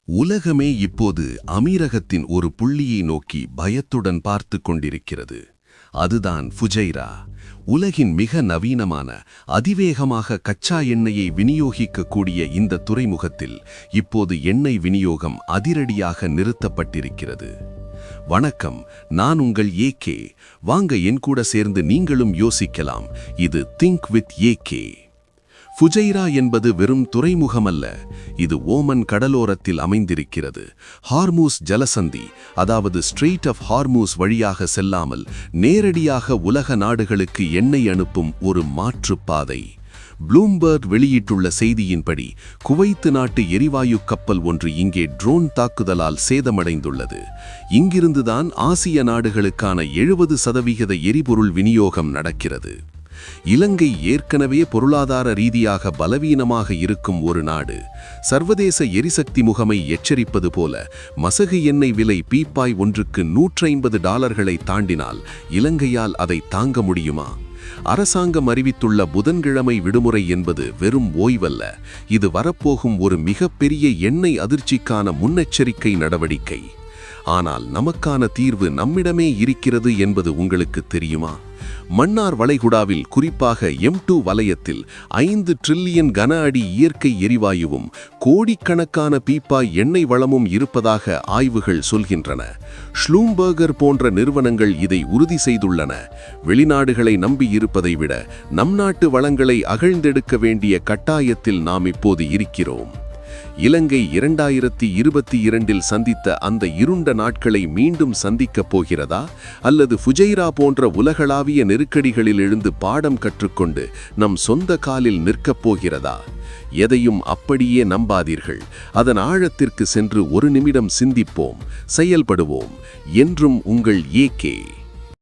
உலகமே இப்போது அமீரகத்தின் ஒரு புள்ளியை நோக்கி பயத்துடன் பார்த்து கொண்டிருக்கிறது. அதுதான் ஃபுஜைரா. உலகின் மிக நவீனமான, அதிவேகமாக கச்சா எண்ணெயை விநியோகிக்கக்கூடிய இந்த துறைமுகத்தில் இப்போது எண்ணெய் விநியோகம் அதிரடியாக நிறுத்தப்பட்டிருக்கிறது. வணக்கம், நான் உங்கள் ஏகே. வாங்க என் கூட சேர்ந்து நீங்களும் யோசிக்கலாம். இது திங்க் வித் ஏகே. ஃபுஜைரா என்பது வெறும் துறைமுகமல்ல, இது ஓமன் கடலோரத்தில் அமைந்திருக்கிறது. ஹார்மூஸ் ஜலசந்தி, அதாவது ஸ்ட்ரெய்ட் ஆஃப் ஹார்மூஸ் வழியாக செல்லாமல் நேரடியாக உலக நாடுகளுக்கு எண்ணெய் அனுப்பும் ஒரு மாற்றுப்பாதை. ப்ளூம்பர்க் வெளியிட்டுள்ள செய்தியின்படி குவைத்து நாட்டு எரிவாயு கப்பல் ஒன்று இங்கே ட்ரோன் தாக்குதலால் சேதமடைந்துள்ளது. இங்கிருந்துதான் ஆசிய நாடுகளுக்கான 70% எரிபொருள் விநியோகம் நடக்கிறது. இலங்கை ஏற்கனவே பொருளாதார ரீதியாக பலவீனமாக இருக்கும் ஒரு நாடு. சர்வதேச எரிசக்தி முகமை எச்சரிப்பது போல மசகு எண்ணெய் விலை பீப்பாய் ஒன்றுக்கு $150 தாண்டினால் இலங்கையால் அதை தாங்க முடியுமா? அரசாங்கம் அறிவித்துள்ள புதன்கிழமை விடுமுறை என்பது வெறும் ஓய்வல்ல, இது வரப்போகும் ஒரு மிகப்பெரிய எண்ணெய் அதிர்ச்சிக்கான முன்னெச்சரிக்கை நடவடிக்கை. ஆனால் நமக்கான தீர்வு நம்மிடமே இருக்கிறது என்பது உங்களுக்கு தெரியுமா? மன்னார் வளைகுடாவில், குறிப்பாக M2 வலயத்தில் 5 டிரில்லியன் கன அடி இயற்கை எரிவாயுவும் கோடிக்கணக்கான பீப்பாய் எண்ணெய் வளமும் இருப்பதாக ஆய்வுகள் சொல்கின்றன. ஷ்ளூம்பர்கர் போன்ற நிறுவனங்கள் இதை உறுதி செய்துள்ளன. வெளிநாடுகளை நம்பி இருப்பதை விட நம் நாட்டு வளங்களை அகழ்ந்தெடுக்க வேண்டிய கட்டாயத்தில் நாம் இப்போது இருக்கிறோம். இலங்கை 2022 சந்தித்த அந்த இருண்ட நாட்களை மீண்டும் சந்திக்கப் போகிறதா, அல்லது ஃபுஜைரா போன்ற உலகளாவிய நெருக்கடிகளிலிருந்து பாடம் கற்றுக்கொண்டு நம் சொந்த காலில் நிற்கப் போகிறதா? எதையும் அப்படியே நம்பாதீர்கள். அதன் ஆழத்திற்கு சென்று ஒரு நிமிடம் சிந்திப்போம், செயல்படுவோம். என்றும் உங்கள் ஏகே.